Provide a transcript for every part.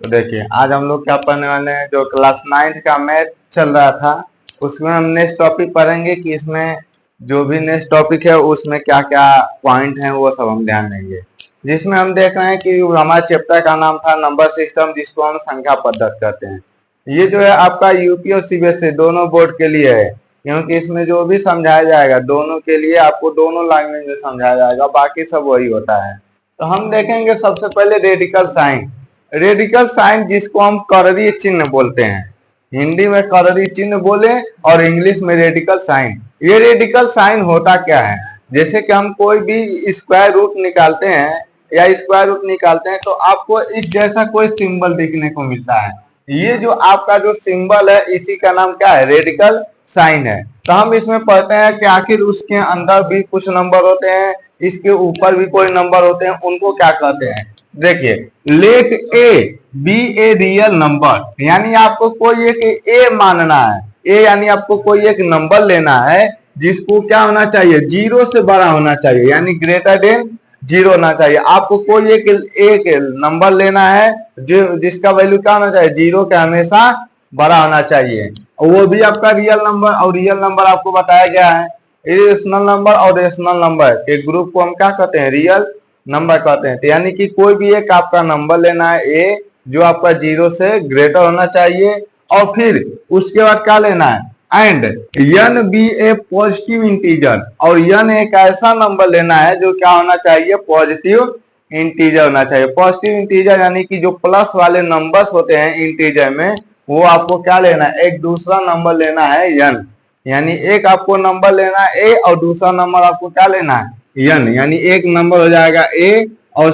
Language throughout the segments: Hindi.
तो देखिए आज हम लोग क्या पढ़ने वाले हैं, जो क्लास 9 का मैथ चल रहा था उसमें हम नेक्स्ट टॉपिक पढ़ेंगे कि इसमें जो भी नेक्स्ट टॉपिक है उसमें क्या क्या पॉइंट हैं वो सब हम ध्यान देंगे। जिसमें हम देख रहे हैं कि हमारे चैप्टर का नाम था नंबर सिस्टम, जिसको हम संख्या पद्धति कहते हैं। ये जो है आपका यूपी और सीबीएसई दोनों बोर्ड के लिए है, क्योंकि इसमें जो भी समझाया जाएगा दोनों के लिए, आपको दोनों लैंग्वेज में समझाया जाएगा, बाकी सब वही होता है। तो हम देखेंगे सबसे पहले रेडिकल साइन। रेडिकल साइन जिसको हम कररी चिन्ह बोलते हैं, हिंदी में कररी चिन्ह बोले और इंग्लिश में रेडिकल साइन। ये रेडिकल साइन होता क्या है, जैसे कि हम कोई भी स्क्वायर रूट निकालते हैं या स्क्वायर रूट निकालते हैं तो आपको इस जैसा कोई सिंबल देखने को मिलता है। ये जो आपका जो सिंबल है इसी का नाम क्या है, रेडिकल साइन है। तो हम इसमें पढ़ते हैं कि आखिर उसके अंदर भी कुछ नंबर होते हैं, इसके ऊपर भी कोई नंबर होते हैं, उनको क्या कहते हैं। देखिए, let A B A real number, यानी आपको कोई एक ए मानना है। ए यानी आपको कोई एक नंबर लेना है जिसको क्या होना चाहिए, 0 से बड़ा होना चाहिए, यानी ग्रेटर देन 0 होना चाहिए। आपको कोई एक नंबर लेना है जो जिसका वैल्यू क्या होना चाहिए, 0 के हमेशा बड़ा होना चाहिए। और वो भी आपका रियल नंबर, और रियल नंबर आपको बताया गया है इरेशनल नंबर और रेशनल नंबर के ग्रुप को हम क्या कहते हैं, रियल नंबर कहते हैं। तो यानी कि कोई भी एक आपका नंबर लेना है ए, जो आपका 0 से ग्रेटर होना चाहिए, और फिर उसके बाद क्या लेना है, and n be a positive integer, और यन एक ऐसा नंबर लेना है जो क्या होना चाहिए, पॉजिटिव इंटीजर होना चाहिए। पॉजिटिव इंटीजर यानी कि जो प्लस वाले नंबर्स होते हैं इंटीजर में, वो आपको क्या लेना है, एक दूसरा नंबर लेना है यन। यानी एक आपको नंबर लेना है ए और दूसरा नंबर आपको क्या लेना है, यन। यानी एक नंबर हो जाएगा ए और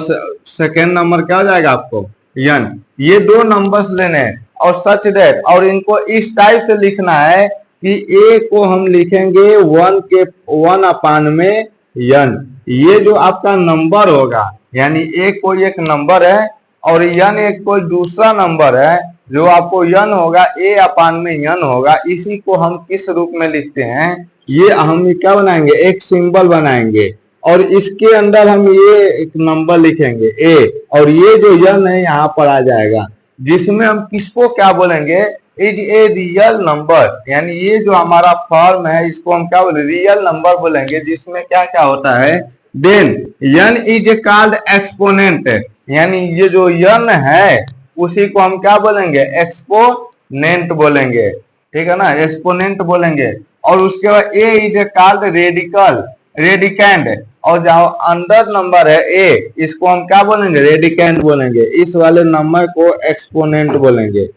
सेकेंड नंबर क्या हो जाएगा आपको, यन। ये दो नंबर्स लेने हैं और सच दैट, और इनको इस टाइप से लिखना है कि ए को हम लिखेंगे 1 अपान में यन। ये जो आपका नंबर होगा, यानी ए कोई एक नंबर है और यन एक कोई दूसरा नंबर है, जो आपको यन होगा ए अपान में यन होगा। इसी को हम किस रूप में लिखते हैं, ये हम क्या बनाएंगे, एक सिंबल बनाएंगे और इसके अंदर हम ये एक नंबर लिखेंगे ए, और ये जो यन है यहाँ पर आ जाएगा, जिसमें हम किसको क्या बोलेंगे, इज ए रियल नंबर। यानी ये जो हमारा फॉर्म है इसको हम क्या बोले, रियल नंबर बोलेंगे, जिसमें क्या क्या होता है, then n is A called exponent. यानी ये जो यन है उसी को हम क्या बोलेंगे, एक्सपोनेंट बोलेंगे, ठीक है ना, एक्सपोनेंट बोलेंगे। और उसके बाद A is A called radical, radicand, और जहां अंदर नंबर है ए, इसको हम क्या बोलेंगे, रेडिकेंड बोलेंगे। इस वाले नंबर को एक्सपोनेंट बोलेंगे,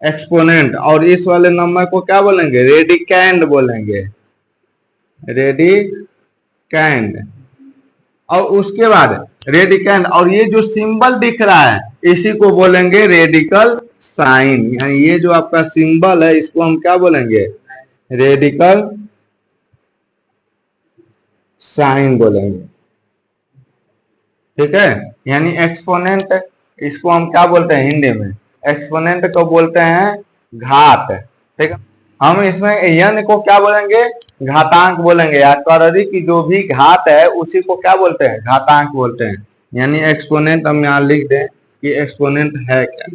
एक्सपोनेंट, और इस वाले नंबर को क्या बोलेंगे, रेडिकेंड बोलेंगे, रेडिकेंड। और उसके बाद रेडिकेंड, और ये जो सिंबल दिख रहा है इसी को बोलेंगे रेडिकल साइन। यानी ये जो आपका सिंबल है इसको हम क्या बोलेंगे, रेडिकल साइन बोलेंगे, ठीक है। यानी एक्सपोनेंट, इसको हम क्या बोलते हैं हिंदी में, एक्सपोनेंट को बोलते हैं घात, ठीक है। हम इसमें यन को क्या बोलेंगे, घातांक बोलेंगे, या कररी की जो भी घात है उसी को क्या बोलते हैं, घातांक बोलते हैं। यानी एक्सपोनेंट हम यहाँ लिख दें कि एक्सपोनेंट है क्या,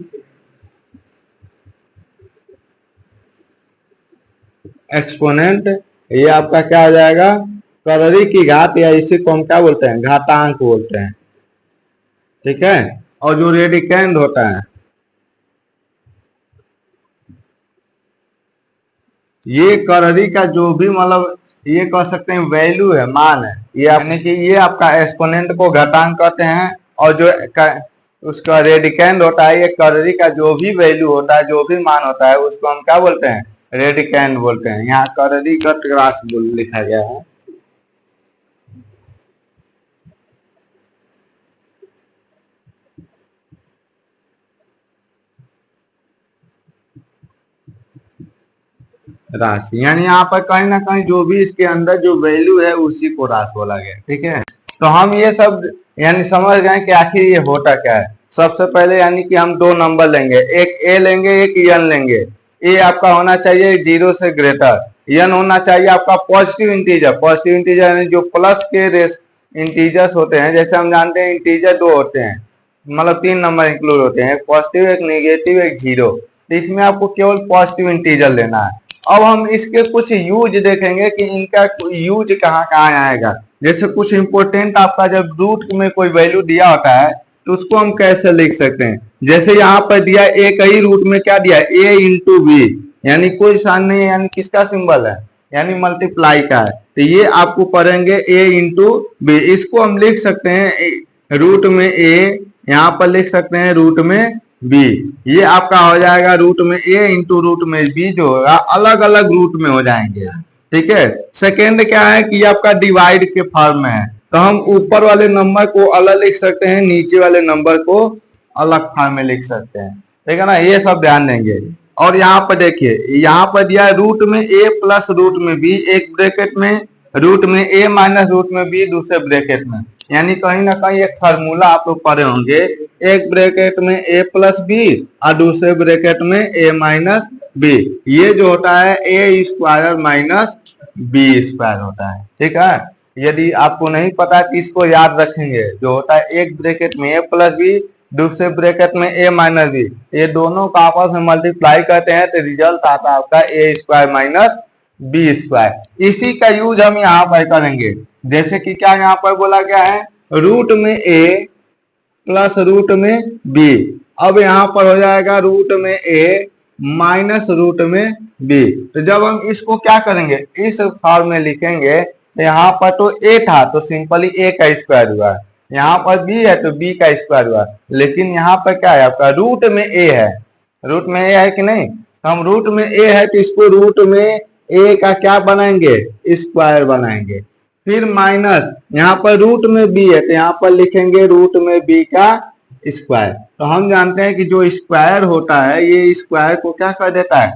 एक्सपोनेंट ये आपका क्या आ जाएगा, कररी की घात, या इसी को हम क्या बोलते हैं, घातांक बोलते हैं, ठीक है। और जो रेडिकेंड होता है, ये कररी का जो भी मतलब ये कह सकते हैं वैल्यू है, मान है, ये यानी कि ये आपका एक्सपोनेंट को घातांक कहते हैं। और जो उसका रेडिकेंड होता है, ये कररी का जो भी वैल्यू होता है, जो भी मान होता है, उसको हम क्या बोलते हैं, रेडिकेंड बोलते हैं। यहाँ कररी का क्लास लिखा गया है। राशि, यानी यहाँ पर कहीं ना कहीं जो भी इसके अंदर जो वैल्यू है उसी को राशि बोला गया, ठीक है। तो हम ये सब यानी समझ गए कि आखिर ये होता क्या है। सबसे पहले यानी कि हम दो नंबर लेंगे, एक ए लेंगे एक यन लेंगे। ए आपका होना चाहिए 0 से ग्रेटर, यन होना चाहिए आपका पॉजिटिव इंटीजर। पॉजिटिव इंटीजर यानी जो प्लस के इंटीजर्स होते हैं, जैसे हम जानते हैं इंटीजर दो होते हैं, मतलब 3 नंबर इंक्लूड होते हैं, एक पॉजिटिव, एक नेगेटिव, एक जीरो। तो इसमें आपको केवल पॉजिटिव इंटीजर लेना है। अब हम इसके कुछ यूज देखेंगे कि इनका यूज कहाँ कहाँ आएगा। जैसे कुछ इंपोर्टेंट आपका जब रूट में कोई वैल्यू दिया होता है तो उसको हम कैसे लिख सकते हैं। जैसे यहाँ पर दिया ए का ही रूट में क्या दिया, ए इंटू बी, यानी कोई साइन नहीं है, यानी किसका सिंबल है, यानी मल्टीप्लाई का है। तो ये आपको पढ़ेंगे ए इंटू बी, इसको हम लिख सकते हैं रूट में ए, यहाँ पर लिख सकते हैं रूट में बी। ये आपका हो जाएगा रूट में ए इंटू रूट में बी, जो होगा अलग अलग रूट में हो जाएंगे। ठीक है। सेकेंड क्या है कि आपका डिवाइड के फॉर्म में है, तो हम ऊपर वाले नंबर को अलग लिख सकते हैं, नीचे वाले नंबर को अलग फॉर्म में लिख सकते हैं। ठीक है ना, ये सब ध्यान देंगे। और यहाँ पर देखिए, यहाँ पर दिया रूट में ए प्लस रूट में बी, एक ब्रैकेट में रूट में ए माइनस रूट में बी दूसरे ब्रैकेट में, यानी कहीं ना कहीं एक फार्मूला आप लोग पढ़े होंगे, एक ब्रैकेट में ए प्लस बी और दूसरे ब्रैकेट में ए माइनस बी। ये जो होता है A square minus B square होता है। ठीक है, यदि आपको नहीं पता कि इसको याद रखेंगे, जो होता है एक ब्रैकेट में ए प्लस बी दूसरे ब्रैकेट में ए माइनस बी, ये दोनों का आपस में मल्टीप्लाई करते हैं तो रिजल्ट आता है आपका ए स्क्वायर माइनस बी स्क्वायर। इसी का यूज हम यहाँ पर करेंगे। जैसे कि क्या यहाँ पर बोला गया है, रूट में ए प्लस रूट में बी, अब यहाँ पर हो जाएगा रूट में ए माइनस रूट में बी। तो जब हम इसको क्या करेंगे, इस फॉर्म में लिखेंगे, तो यहाँ पर तो ए था तो सिंपली ए का स्क्वायर हुआ, यहाँ पर बी है तो बी का स्क्वायर हुआ, लेकिन यहाँ पर क्या है आपका रूट में ए है, रूट में ए है कि नहीं, हम रूट में ए है तो इसको रूट में ए का क्या बनाएंगे, स्क्वायर बनाएंगे। फिर माइनस यहाँ पर रूट में बी है तो यहाँ पर लिखेंगे रूट में बी का स्क्वायर। तो हम जानते हैं कि जो स्क्वायर होता है ये स्क्वायर को क्या कर देता है,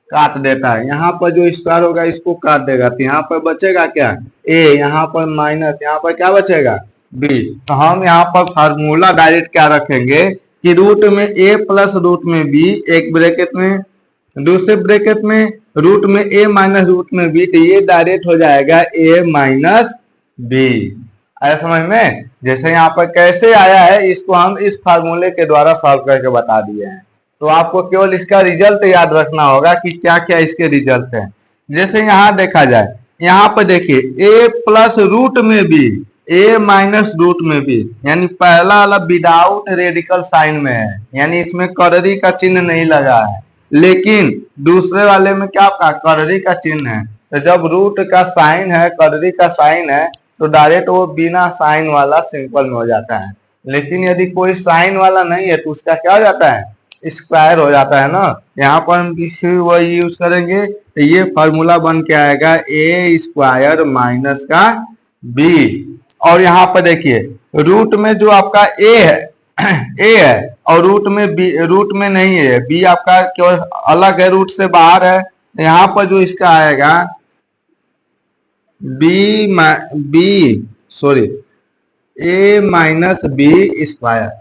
काट देता है। यहाँ पर जो स्क्वायर होगा इसको काट देगा, तो यहाँ पर बचेगा क्या, ए, यहाँ पर माइनस, यहाँ पर क्या बचेगा, बी। तो हम यहाँ पर फार्मूला डायरेक्ट क्या रखेंगे कि रूट में ए प्लस रूट में बी, एक ब्रैकेट में, दूसरे ब्रैकेट में रूट में ए माइनस रूट में बी, तो ये डायरेक्ट हो जाएगा ए माइनस बी। आया समझ में। जैसे यहाँ पर कैसे आया है इसको हम इस फार्मूले के द्वारा सॉल्व करके बता दिए हैं। तो आपको केवल इसका रिजल्ट याद रखना होगा कि क्या क्या इसके रिजल्ट हैं। जैसे यहाँ देखा जाए, यहाँ पर देखिए ए प्लस रूट में बी, ए माइनस रूट में बी, यानी पहला वाला विदाउट रेडिकल साइन में है, यानी इसमें कर्री का चिन्ह नहीं लगा है, लेकिन दूसरे वाले में क्या कर्री का चिन्ह है। तो जब रूट का साइन है, कर्री का साइन है, तो डायरेक्ट वो बिना साइन वाला सिंपल में हो जाता है। लेकिन यदि कोई साइन वाला नहीं है तो उसका क्या हो जाता है, स्क्वायर हो जाता है ना। यहाँ पर हम किसी वही यूज करेंगे तो ये फॉर्मूला बन के आएगा ए स्क्वायर माइनस का बी। और यहाँ पर देखिए रूट में जो आपका ए है ए है और रूट में बी, रूट में नहीं है, बी आपका केवल अलग है, रूट से बाहर है। यहाँ पर जो इसका आएगा ए माइनस बी स्क्वायर।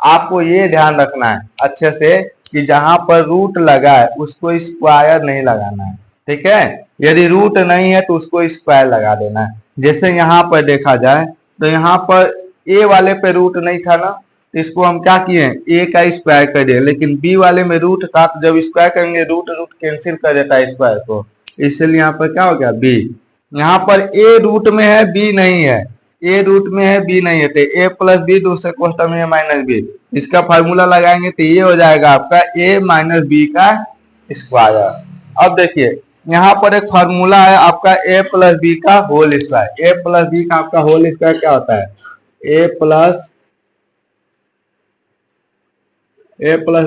आपको ये ध्यान रखना है अच्छे से कि जहां पर रूट लगा है उसको स्क्वायर नहीं लगाना है। ठीक है, यदि रूट नहीं है तो उसको स्क्वायर लगा देना है। जैसे यहाँ पर देखा जाए तो यहाँ पर ए वाले पे रूट नहीं था ना, तो इसको हम क्या किए, ए का स्क्वायर कर दिए, लेकिन बी वाले में रूट था तो जब स्क्वायर करेंगे रूट कैंसिल कर देता है स्क्वायर को, इसलिए यहाँ पर क्या हो गया बी। यहाँ पर ए रूट में है बी नहीं है, ए रूट में है बी नहीं है, तो ए प्लस बी दूसरे क्वेश्चन में माइनस बी, इसका फार्मूला लगाएंगे तो ये हो जाएगा आपका ए माइनस बी का स्क्वायर। अब देखिए यहाँ पर एक फार्मूला है आपका ए प्लस बी का whole square. A plus B का आपका होल स्क्वायर क्या होता है, ए प्लस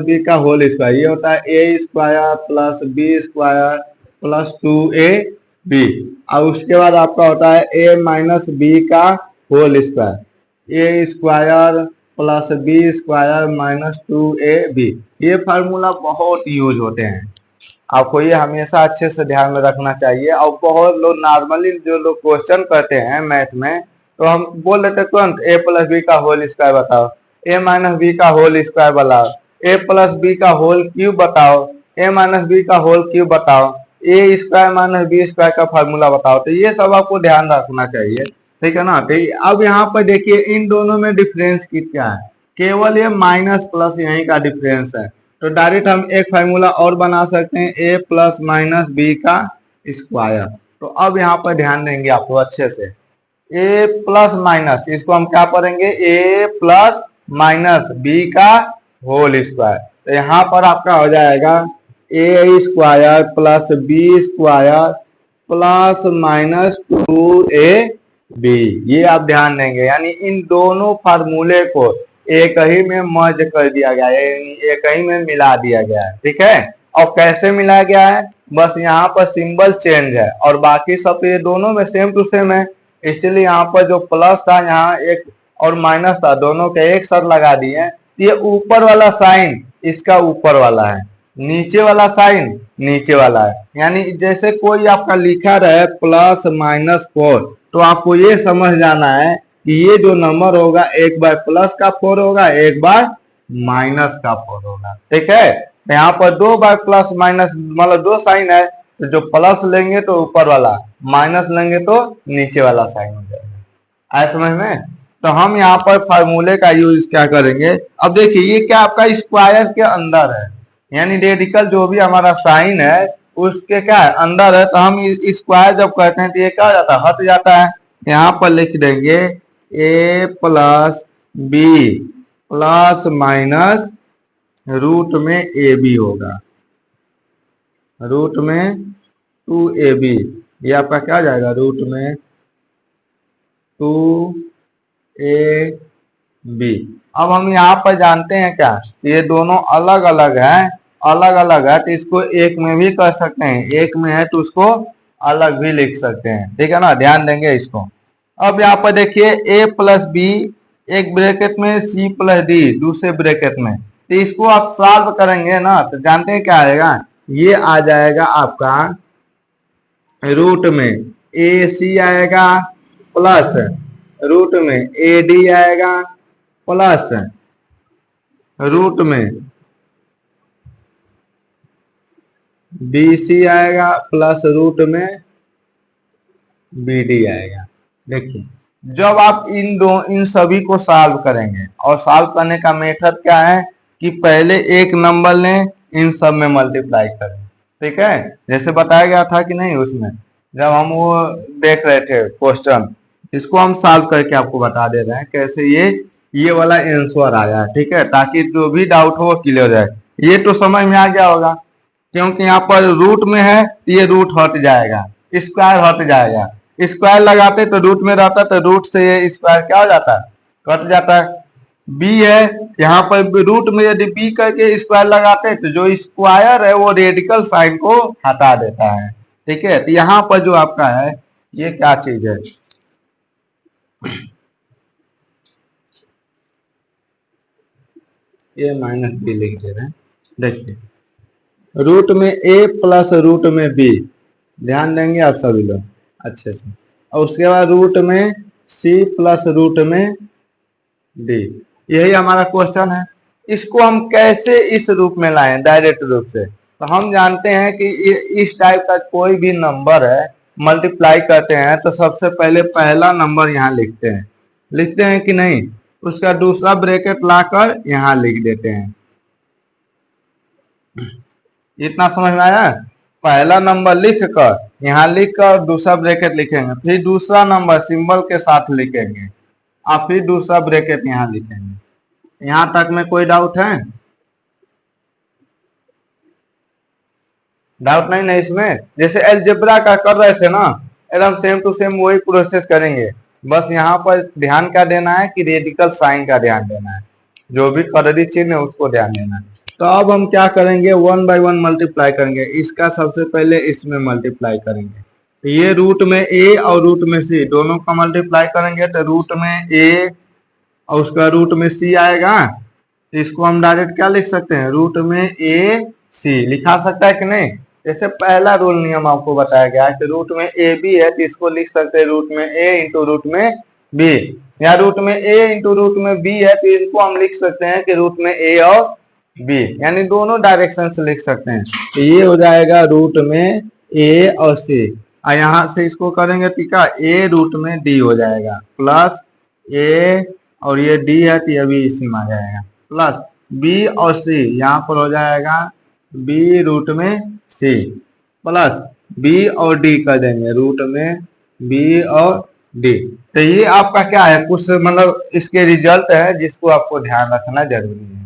बी का होल स्क्वायर, ये होता है A square plus B square plus 2ab। और उसके बाद आपका होता है ए माइनस बी का whole square, A square plus B square minus 2ab। ये फार्मूला बहुत यूज होते हैं, आपको ये हमेशा अच्छे से ध्यान में रखना चाहिए। और बहुत लोग नॉर्मली जो लोग क्वेश्चन करते हैं मैथ में, तो हम बोल देते तुरंत ए प्लस बी का होल स्क्वायर बताओ, ए माइनस बी का होल स्क्वायर बताओ, ए प्लस बी का होल क्यूब बताओ, ए माइनस बी का होल क्यूब बताओ, ए स्क्वायर माइनस बी स्क्वायर का फार्मूला बताओ। तो ये सब आपको ध्यान रखना चाहिए। ठीक है ना। तो अब यहाँ पर देखिए इन दोनों में डिफरेंस क्या है, केवल ये माइनस प्लस यहीं का डिफरेंस है। तो डायरेक्ट हम एक फार्मूला और बना सकते हैं, ए प्लस माइनस बी का स्क्वायर। तो अब यहाँ पर ध्यान देंगे आपको अच्छे से, ए प्लस माइनस इसको हम क्या पढ़ेंगे, ए प्लस माइनस बी का होल स्क्वायर। तो यहाँ पर आपका हो जाएगा A square plus B square plus minus 2ab, ये आप ध्यान देंगे। यानी इन दोनों फार्मूले को एक ही में मर्ज कर दिया गया है, एक ही में मिला दिया गया है, ठीक है। और कैसे मिलाया गया है, बस यहाँ पर सिंबल चेंज है और बाकी सब ये दोनों में सेम टू सेम है। इसलिए यहाँ पर जो प्लस था यहाँ एक और माइनस था, दोनों के एक साथ लगा दिए। ये ऊपर वाला साइन इसका ऊपर वाला है, नीचे वाला साइन नीचे वाला है। यानी जैसे कोई आपका लिखा रहे प्लस माइनस 4, तो आपको ये समझ जाना है कि ये जो नंबर होगा एक बार प्लस का 4 होगा, एक बार माइनस का 4 होगा, ठीक है। यहाँ पर 2 बार प्लस माइनस मतलब 2 साइन है, तो जो प्लस लेंगे तो ऊपर वाला, माइनस लेंगे तो नीचे वाला साइन हो जाएगा। आया समझ में। तो हम यहाँ पर फार्मूले का यूज क्या करेंगे, अब देखिए ये क्या आपका स्क्वायर के अंदर है, यानी रेडिकल जो भी हमारा साइन है उसके क्या है अंदर है। तो हम स्क्वायर जब करते हैं तो ये क्या हो जाता है, हट जाता है। यहाँ पर लिख देंगे A plus B plus minus root में ए बी होगा, रूट में 2ab, ये आपका क्या जाएगा रूट में 2ab। अब हम यहाँ पर जानते हैं क्या, ये दोनों अलग अलग हैं, अलग अलग है तो इसको एक में भी कर सकते हैं, एक में है तो उसको अलग भी लिख सकते हैं, ठीक है ना। ध्यान देंगे इसको। अब यहाँ पर देखिए a प्लस बी एक ब्रैकेट में c प्लस डी दूसरे ब्रैकेट में, तो इसको आप सॉल्व करेंगे ना तो जानते हैं क्या आएगा, ये आ जाएगा आपका रूट में ac आएगा प्लस रूट में ad आएगा प्लस रूट में bc आएगा प्लस रूट में bd आएगा। देखिए जब आप इन सभी को सॉल्व करेंगे, और सॉल्व करने का मेथड क्या है कि पहले एक नंबर लें, इन सब में मल्टीप्लाई करें, ठीक है। जैसे बताया गया था कि नहीं उसमें जब हम वो देख रहे थे क्वेश्चन, इसको हम सॉल्व करके आपको बता दे रहे हैं कैसे ये वाला आंसर आया है, ठीक है, ताकि जो भी डाउट हो वो क्लियर हो जाए। ये तो समझ में आ गया होगा, क्योंकि यहाँ पर रूट में है ये रूट हट जाएगा, स्क्वायर हट जाएगा, स्क्वायर लगाते तो रूट में रहता तो रूट से ये स्क्वायर क्या हो जाता है, कट जाता है। बी है यहाँ पर रूट में यदि बी करके स्क्वायर लगाते तो जो स्क्वायर है वो रेडिकल साइन को हटा देता है, ठीक है। तो यहाँ पर जो आपका है ये क्या चीज है, ये माइनस बी लिख दे रहे हैं। देखिए रूट में ए प्लस रूट में बी, ध्यान देंगे आप सभी लोग अच्छे से। और उसके बाद रूट में सी प्लस रूट में डी, यही हमारा क्वेश्चन है। इसको हम कैसे इस रूप में लाएं, डायरेक्ट रूप से। तो हम जानते हैं कि इस टाइप का कोई भी नंबर है मल्टीप्लाई करते हैं तो सबसे पहले पहला नंबर यहाँ लिखते हैं कि नहीं, उसका दूसरा ब्रैकेट लाकर यहाँ लिख देते हैं। इतना समझ में आया। पहला नंबर लिख कर यहाँ लिख कर दूसरा ब्रैकेट लिखेंगे, फिर दूसरा नंबर सिंबल के साथ लिखेंगे और फिर दूसरा ब्रैकेट यहाँ लिखेंगे। यहाँ तक में कोई डाउट है? डाउट नहीं ना इसमें। जैसे अलजेब्रा का कर रहे थे ना, एकदम सेम टू सेम वही प्रोसेस करेंगे। बस यहाँ पर ध्यान क्या देना है कि रेडिकल साइन का ध्यान देना है, जो भी कर्ली चिन्ह है उसको ध्यान देना है। तो अब हम क्या करेंगे, 1 बाय 1 मल्टीप्लाई करेंगे। इसका सबसे पहले इसमें मल्टीप्लाई करेंगे, तो ये रूट में ए और रूट में सी दोनों का मल्टीप्लाई करेंगे तो रूट में ए और उसका रूट में सी आएगा। तो इसको हम डायरेक्ट क्या लिख सकते हैं, रूट में ए सी लिखा सकता है कि नहीं। जैसे पहला रूल नियम आपको बताया गया है कि रूट में ए बी है तो इसको लिख सकते हैं रूट में ए इंटू रूट में बी, या रूट में ए इंटू रूट में बी है तो इनको हम लिख सकते हैं कि रूट में ए और बी, यानी दोनों डायरेक्शन से लिख सकते हैं। तो ये हो जाएगा रूट में ए और सी। और यहाँ से इसको करेंगे तो क्या ए रूट में डी हो जाएगा प्लस ए, और ये डी है तो ये भी इसी में आ जाएगा प्लस बी और सी, यहाँ पर हो जाएगा बी रूट में सी प्लस बी और डी कर देंगे रूट में बी और डी। तो ये आपका क्या है कुछ मतलब इसके रिजल्ट है जिसको आपको ध्यान रखना जरूरी है।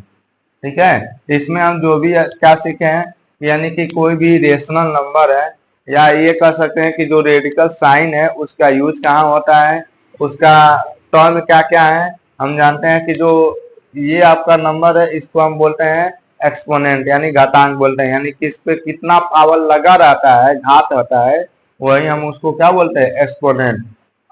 ठीक है, इसमें हम जो भी क्या सीखे हैं, यानी कि कोई भी रेशनल नंबर है या ये कह सकते हैं कि जो रेडिकल साइन है उसका यूज कहाँ होता है, उसका टर्म क्या क्या है। हम जानते हैं कि जो ये आपका नंबर है इसको हम बोलते हैं एक्सपोनेंट यानी घातांक बोलते हैं, यानी कि इस पे कितना पावर लगा रहता है, घात होता है, वही हम उसको क्या बोलते हैं एक्सपोनेंट।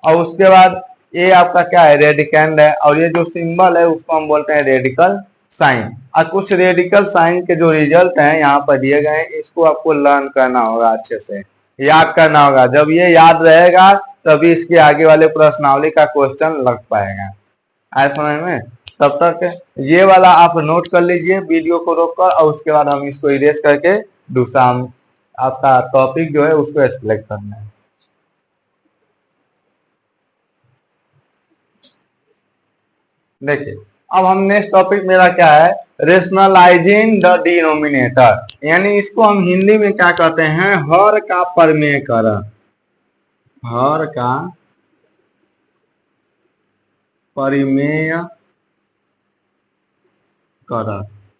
और उसके बाद ये आपका क्या है रेडिकेंड है, और ये जो सिंबल है उसको हम बोलते हैं रेडिकल साइन। और कुछ रेडिकल साइन के जो रिजल्ट हैं यहाँ पर दिए गए हैं, इसको आपको लर्न करना होगा, अच्छे से याद करना होगा। जब ये याद रहेगा तभी इसके आगे वाले प्रश्नावली का क्वेश्चन लग पाएगा। आए समझ में? तब तक ये वाला आप नोट कर लीजिए वीडियो को रोककर, और उसके बाद हम इसको इरेज करके दूसरा आपका टॉपिक जो है उसको सिलेक्ट करना है। देखिए अब हम नेक्स्ट टॉपिक मेरा क्या है, रेशनलाइजिंग द डिनोमिनेटर, यानी इसको हम हिंदी में क्या कहते हैं, हर का परमेयकरण। हर का परिमेयकरण,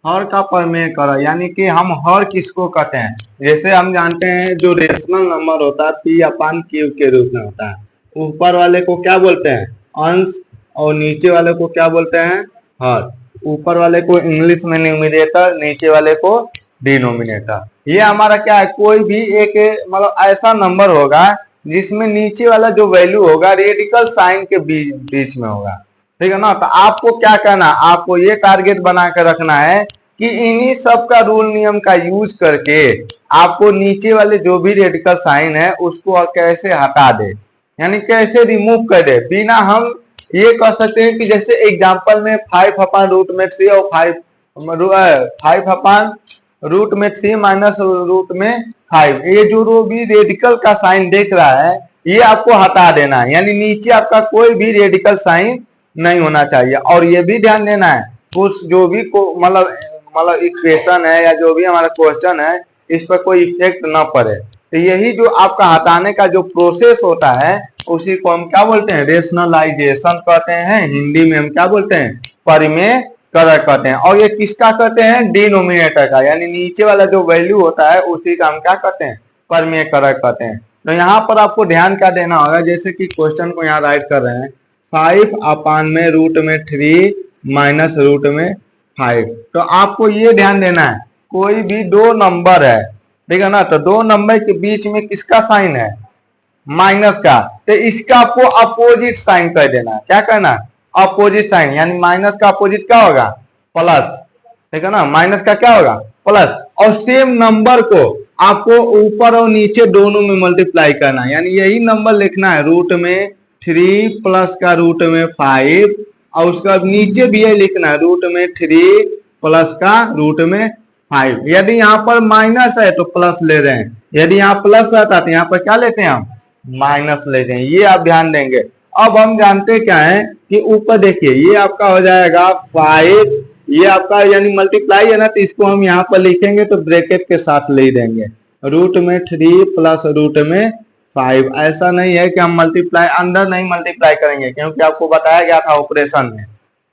हर का परमेयकरण यानी कि हम हर किसको कहते हैं। जैसे हम जानते हैं जो रेशनल नंबर होता है पी अपान क्यू के रूप में होता है, ऊपर वाले को क्या बोलते हैं अंश, और नीचे वाले को क्या बोलते हैं हर। ऊपर वाले को इंग्लिश में न्यूमरेटर, नीचे वाले को डिनोमिनेटर। ये हमारा क्या है, कोई भी एक मतलब ऐसा नंबर होगा जिसमें नीचे वाला जो वैल्यू होगा रेडिकल साइन के बीच में होगा। ठीक है ना, तो आपको क्या करना, आपको ये टारगेट बना कर रखना है कि इन्हीं सब का रूल नियम का यूज करके आपको नीचे वाले जो भी रेडिकल साइन है उसको कैसे हटा दे, यानी कैसे रिमूव कर दे। बिना हम ये कह सकते हैं कि जैसे एग्जांपल में 5/√3 और 5/√3 माइनस √5, ये जो भी रेडिकल का साइन देख रहा है ये आपको हटा देना है, यानी नीचे आपका कोई भी रेडिकल साइन नहीं होना चाहिए। और ये भी ध्यान देना है कुछ जो भी मतलब इक्वेशन है या जो भी हमारा क्वेश्चन है इस पर कोई इफेक्ट ना पड़े। तो यही जो आपका हटाने का जो प्रोसेस होता है उसी को हम क्या बोलते हैं, रेशनलाइजेशन कहते हैं। हिंदी में हम क्या बोलते हैं, परिमेयकरण कहते हैं। और ये किसका कहते हैं, डिनोमिनेटर का, यानी नीचे वाला जो वैल्यू होता है उसी का हम क्या कहते हैं, परिमेयकरण कहते हैं। तो यहाँ पर आपको ध्यान क्या देना होगा, जैसे कि क्वेश्चन को यहाँ राइट कर रहे हैं 5/√3 माइनस √5। तो आपको ये ध्यान देना है कोई भी दो नंबर है, ठीक है ना, तो दो नंबर के बीच में किसका साइन है, माइनस का, तो इसका आपको अपोजिट साइन कर देना है। क्या करना, अपोजिट साइन, यानी माइनस का अपोजिट क्या होगा, प्लस। ठीक है ना, माइनस का क्या होगा, प्लस। और सेम नंबर को आपको ऊपर और नीचे दोनों में मल्टीप्लाई करना है, यानी यही नंबर लिखना है √3 प्लस का √5, और उसका नीचे भी यही लिखना है √3 प्लस का √5। यदि यहाँ पर माइनस है तो प्लस ले रहे हैं, यदि यहाँ प्लस रहता तो यहाँ पर क्या लेते हैं हम, माइनस लेते हैं। ये आप ध्यान देंगे। अब हम जानते क्या है कि ऊपर देखिए ये आपका हो जाएगा 5, ये आपका यानी मल्टीप्लाई है ना, तो इसको हम यहाँ पर लिखेंगे तो ब्रैकेट के साथ ले देंगे √3 प्लस √5। ऐसा नहीं है कि हम मल्टीप्लाई अंदर नहीं मल्टीप्लाई करेंगे, क्योंकि आपको बताया गया था ऑपरेशन में,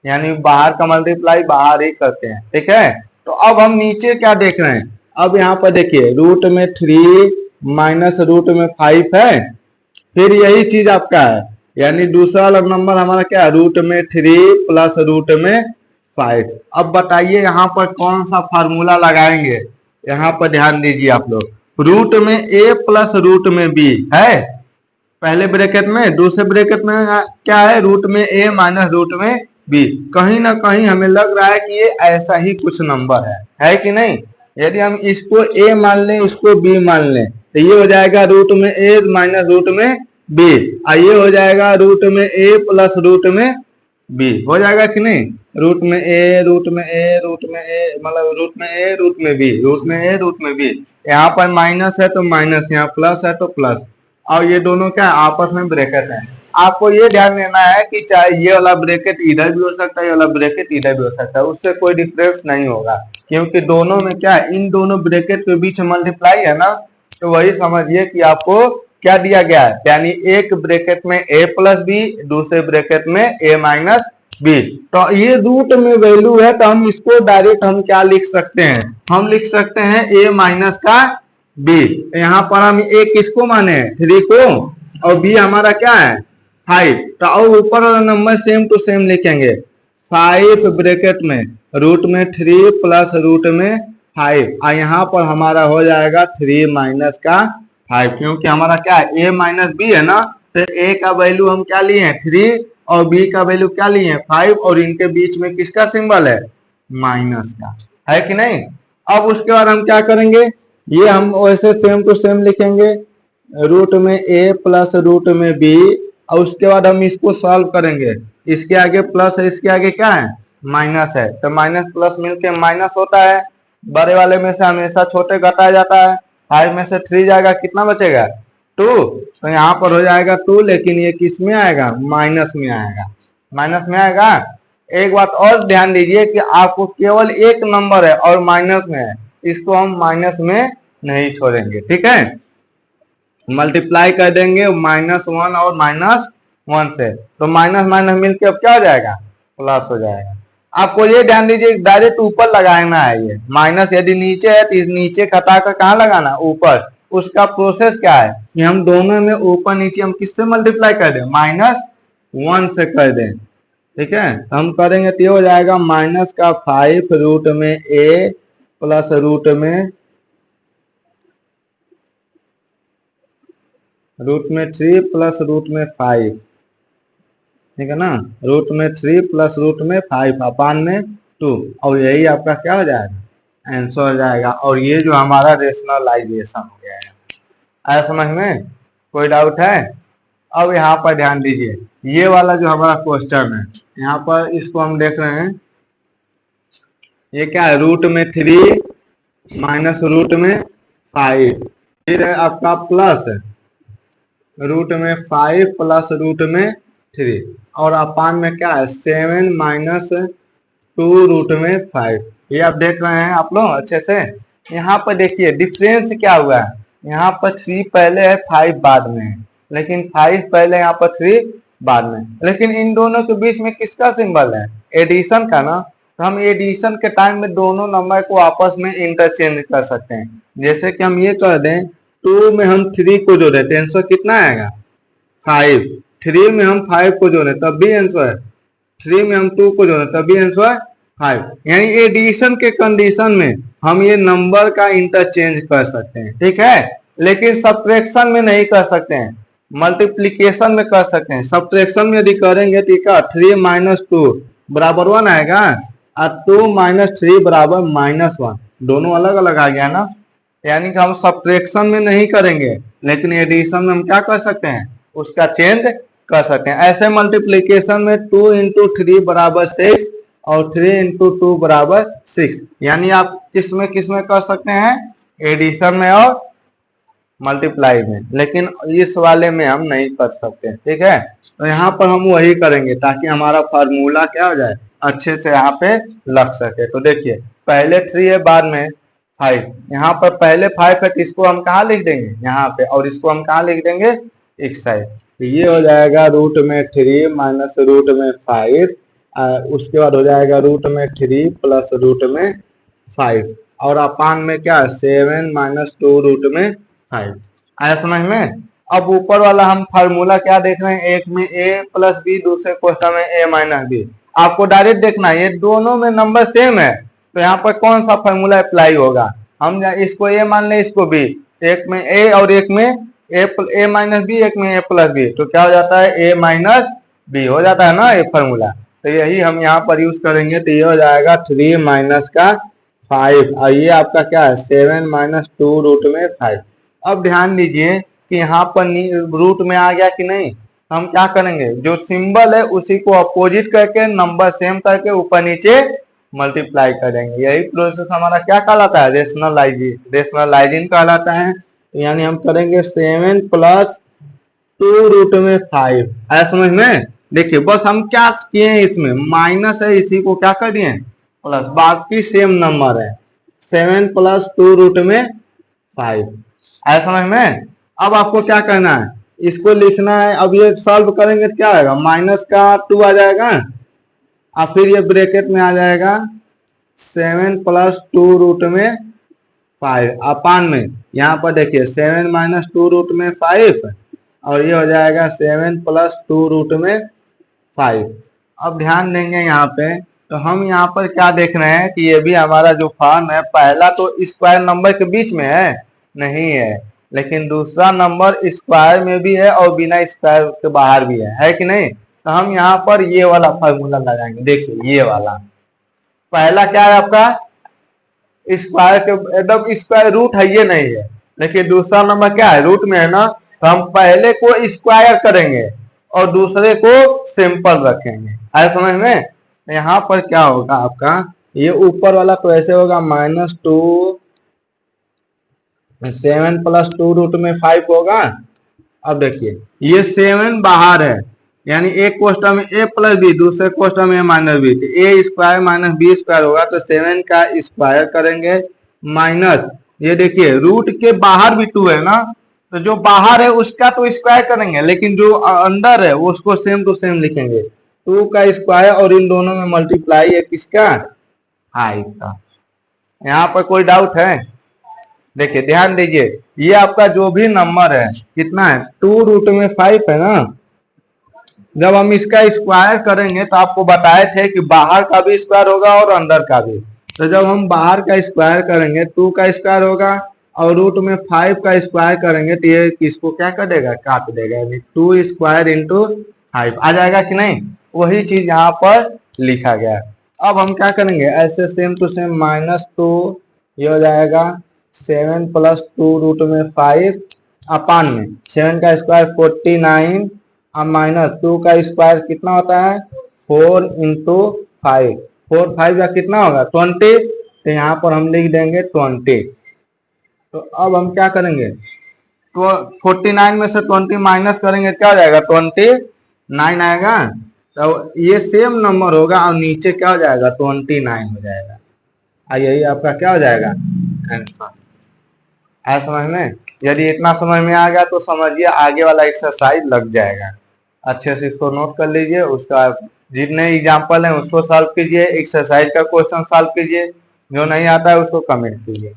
यानी बाहर का मल्टीप्लाई बाहर ही करते हैं। ठीक है, तो अब हम नीचे क्या देख रहे हैं, अब यहाँ पर देखिए √3 माइनस √5 है, फिर यही चीज आपका है, यानी दूसरा वाला नंबर हमारा क्या है, √3 प्लस √5। अब बताइए यहाँ पर कौन सा फार्मूला लगाएंगे, यहाँ पर ध्यान दीजिए आप लोग। रूट में a प्लस रूट में b है पहले ब्रैकेट में, दूसरे ब्रैकेट में क्या है, रूट में a माइनस रूट में b। कहीं ना कहीं हमें लग रहा है कि ये ऐसा ही कुछ नंबर है कि नहीं। यदि हम इसको a मान लें, इसको b मान लें, तो ये हो जाएगा रूट में a माइनस रूट में b, और ये हो जाएगा रूट में a प्लस रूट में b, हो जाएगा कि नहीं। रूट में a रूट में a रूट में a मतलब रूट में a रूट में b, रूट में a रूट में b। यहाँ पर माइनस है तो माइनस, यहाँ प्लस है तो प्लस, और ये दोनों क्या आपस में ब्रैकेट है। आपको ये ध्यान देना है कि चाहे ये वाला ब्रैकेट इधर भी हो सकता है, ये वाला ब्रैकेट इधर भी हो सकता है, उससे कोई डिफरेंस नहीं होगा, क्योंकि दोनों में क्या है, इन दोनों ब्रैकेट के बीच मल्टीप्लाई है ना, तो वही समझिए कि आपको क्या दिया गया है, यानी एक ब्रैकेट में a प्लस बी, दूसरे ब्रैकेट में a माइनस बी। तो ये रूट में वैल्यू है, तो हम इसको डायरेक्ट हम क्या लिख सकते हैं, हम लिख सकते हैं a माइनस का b। यहाँ पर हम a किसको माने, 3 को, और b हमारा क्या है 5। तो और ऊपर वाला नंबर सेम टू सेम लिखेंगे, 5 ब्रैकेट में रूट में 3 प्लस रूट में 5, और यहाँ पर हमारा हो जाएगा 3 माइनस का 5, क्योंकि हमारा क्या है a माइनस बी है ना, तो a का वैल्यू हम क्या लिए हैं 3 और b का वैल्यू क्या लिए हैं 5, और इनके बीच में किसका सिंबल है, माइनस का, है कि नहीं। अब उसके बाद हम क्या करेंगे, ये हम वैसे सेम टू सेम लिखेंगे, रूट में a प्लस रूट में b, और उसके बाद हम इसको सॉल्व करेंगे, इसके आगे प्लस है, इसके आगे क्या है माइनस है, तो माइनस प्लस मिलके माइनस होता है, बड़े वाले में से हमेशा छोटे घटाया जाता है, 5 में से 3 जाएगा, कितना बचेगा 2, तो यहाँ पर हो जाएगा 2, लेकिन ये किस में आएगा, माइनस में आएगा, माइनस में आएगा। एक बात और ध्यान दीजिए कि आपको केवल एक नंबर है और माइनस में है, इसको हम माइनस में नहीं छोड़ेंगे, ठीक है, मल्टीप्लाई कर देंगे -1 और -1 से, तो माइनस माइनस मिलके अब क्या हो जाएगा, प्लस हो जाएगा। आपको ये ध्यान दीजिए डायरेक्ट ऊपर लगाना है, ये माइनस यदि नीचे है तो इस नीचे घटा कर कहाँ लगाना, ऊपर। उसका प्रोसेस क्या है कि हम दोनों में ऊपर नीचे हम किससे मल्टीप्लाई कर दें, -1 से कर दें, ठीक है। हम करेंगे तो ये हो जाएगा माइनस का 5 रूट में a प्लस रूट में 3 प्लस रूट में 5, ठीक है ना, रूट में 3 प्लस रूट में 5 अपान में 2, और यही आपका क्या हो जाएगा, आंसर हो जाएगा। और ये जो हमारा रेशनलाइजेशन हो गया है, आया समझ में, कोई डाउट है। अब यहाँ पर ध्यान दीजिए, ये वाला जो हमारा क्वेश्चन है, यहाँ पर इसको हम देख रहे हैं, ये क्या है, रूट में 3 माइनस रूट में 5, फिर है आपका प्लस रूट में 5 प्लस रूट में 3, और अपान में क्या है 7 माइनस 2 रूट में 5। ये आप देख रहे हैं आप लोग अच्छे से। यहाँ पर देखिए डिफरेंस क्या हुआ है, यहाँ पर 3 पहले है 5 बाद में है, लेकिन 5 पहले यहाँ पर 3 बाद में, लेकिन इन दोनों के बीच में किसका सिंबल है, एडिशन का ना, तो हम एडिशन के टाइम में दोनों नंबर को आपस में इंटरचेंज कर सकते हैं। जैसे कि हम ये कर दें 2 में हम 3 को जोड़े तो आंसर कितना आएगा 5, 3 में हम 5 को जोड़े तब भी आंसर है, 3 में हम 2 को जोड़े तब भी आंसर 5। यानी एडिशन के कंडीशन में हम ये नंबर का इंटरचेंज कर सकते हैं, ठीक है, लेकिन सब्ट्रैक्शन में नहीं कर सकते हैं, मल्टीप्लीकेशन में कर सकते हैं। सब्ट्रैक्शन में यदि करेंगे तो क्या 3 माइनस 2 बराबर 1 आएगा, और 2 माइनस 3 बराबर -1, दोनों अलग अलग आ गया ना, यानी कि हम सब्ट्रैक्शन में नहीं करेंगे, लेकिन एडिशन में हम क्या कर सकते हैं, उसका चेंज कर सकते हैं। ऐसे मल्टीप्लीकेशन में 2 इंटू 3 बराबर 6 और 3 इंटू 2 बराबर 6, यानी आप किस में कर सकते हैं, एडिशन में और मल्टीप्लाई में, लेकिन इस वाले में हम नहीं कर सकते, ठीक है। तो यहाँ पर हम वही करेंगे ताकि हमारा फार्मूला क्या हो जाए, अच्छे से यहाँ पे लग सके। तो देखिए पहले 3 है बाद में 5, यहाँ पर पहले 5 है, इसको हम कहाँ लिख देंगे यहाँ पे, और इसको हम कहाँ लिख देंगे एक साइड, तो ये हो जाएगा रूट में 3 माइनस रूट में 5, उसके बाद हो जाएगा रूट में 3 प्लस रूट में 5, और अपान में क्या 7 माइनस 2 रूट में 5। आया समझ में। अब ऊपर वाला हम फार्मूला क्या देख रहे हैं, एक में a प्लस बी, दूसरे क्वेश्चन में a माइनस बी। आपको डायरेक्ट देखना है, ये दोनों में नंबर सेम है, तो यहाँ पर कौन सा फार्मूला अप्लाई होगा, हम इसको a मान ले, इसको b, एक में a और एक में a माइनस बी, एक में a प्लस बी, तो क्या हो जाता है a माइनस बी हो जाता है ना ये फार्मूला। तो यही हम यहाँ पर यूज करेंगे, तो ये हो जाएगा 3 माइनस का 5, और ये आपका क्या है 7 माइनस 2 रूट में 5। अब ध्यान दीजिए कि यहाँ पर रूट में आ गया कि नहीं, हम क्या करेंगे, जो सिंबल है उसी को अपोजिट करके नंबर सेम करके ऊपर नीचे मल्टीप्लाई करेंगे। यही प्रोसेस हमारा क्या कहलाता है, रेशनलाइजिंग कहलाता है। यानी हम करेंगे 7 प्लस 2√5। ऐसा समझ में? देखिए बस हम क्या किए हैं, इसमें माइनस है, इसी को क्या कर दिए प्लस, बाकी सेम नंबर है 7 + 2√5। ऐसा समझ में? अब आपको क्या करना है, इसको लिखना है। अब ये सॉल्व करेंगे तो क्या आएगा, माइनस का 2 आ जाएगा और फिर ये ब्रैकेट में आ जाएगा 7 + 2√5 अपान में, यहाँ पर देखिए 7 - 2√5 और ये हो जाएगा 7 + 2√5। अब ध्यान देंगे यहाँ पे, तो हम यहाँ पर क्या देख रहे हैं कि ये भी हमारा जो फॉर्म है, पहला तो स्क्वायर नंबर के बीच में है नहीं है, लेकिन दूसरा नंबर स्क्वायर में भी है और बिना स्क्वायर के बाहर भी है कि नहीं? तो हम यहाँ पर ये वाला फॉर्मूला लगाएंगे। देखिए ये वाला पहला क्या है आपका, स्क्वायर के एकदम स्क्वायर रूट है, ये नहीं है, लेकिन दूसरा नंबर क्या है, रूट में है ना, तो हम पहले को स्क्वायर करेंगे और दूसरे को सिंपल रखेंगे। आया समझ में? यहाँ पर क्या होगा आपका, ये ऊपर वाला तो ऐसे होगा -2 7 + 2√5 होगा। अब देखिए ये 7 बाहर है, यानी एक कोष्टक में a + b, दूसरे कोष्टक में a - b, a² - b² होगा, तो 7 का स्क्वायर करेंगे माइनस, ये देखिए रूट के बाहर भी 2 है ना, तो जो बाहर है उसका तो स्क्वायर करेंगे, लेकिन जो अंदर है वो उसको सेम टू सेम लिखेंगे, 2 का स्क्वायर और इन दोनों में मल्टीप्लाई है किसका, 5 का। यहाँ पर कोई डाउट है? देखिए ध्यान दीजिए, ये आपका जो भी नंबर है कितना है, 2√5 है ना। जब हम इसका स्क्वायर करेंगे तो आपको बताए थे कि बाहर का भी स्क्वायर होगा और अंदर का भी, तो जब हम बाहर का स्क्वायर करेंगे 2 का स्क्वायर होगा और √5 का स्क्वायर करेंगे तो ये किसको क्या कर देगा, काट देगा, यानी 2² × 5 आ जाएगा कि नहीं? वही चीज यहाँ पर लिखा गया। अब हम क्या करेंगे, ऐसे सेम टू सेम -2, ये हो जाएगा 7 + 2√5 अपान में 7 का स्क्वायर 49 और -2 का स्क्वायर कितना होता है, 4 × 5, 4 5 का कितना होगा 20, तो यहाँ पर हम लिख देंगे 20। तो अब हम क्या करेंगे, तो 49 में से 20 माइनस करेंगे क्या हो जाएगा, 29 आएगा, तो ये सेम नंबर होगा और नीचे क्या हो जाएगा, 29 हो जाएगा, और यही आपका क्या हो जाएगा, आंसर। है समझ में? यदि इतना समझ में आ गया तो समझिए आगे वाला एक्सरसाइज लग जाएगा। अच्छे से इसको नोट कर लीजिए, उसका जितने एग्जाम्पल हैं उसको सॉल्व कीजिए, एक्सरसाइज का क्वेश्चन सॉल्व कीजिए, जो नहीं आता है उसको कमेंट कीजिए।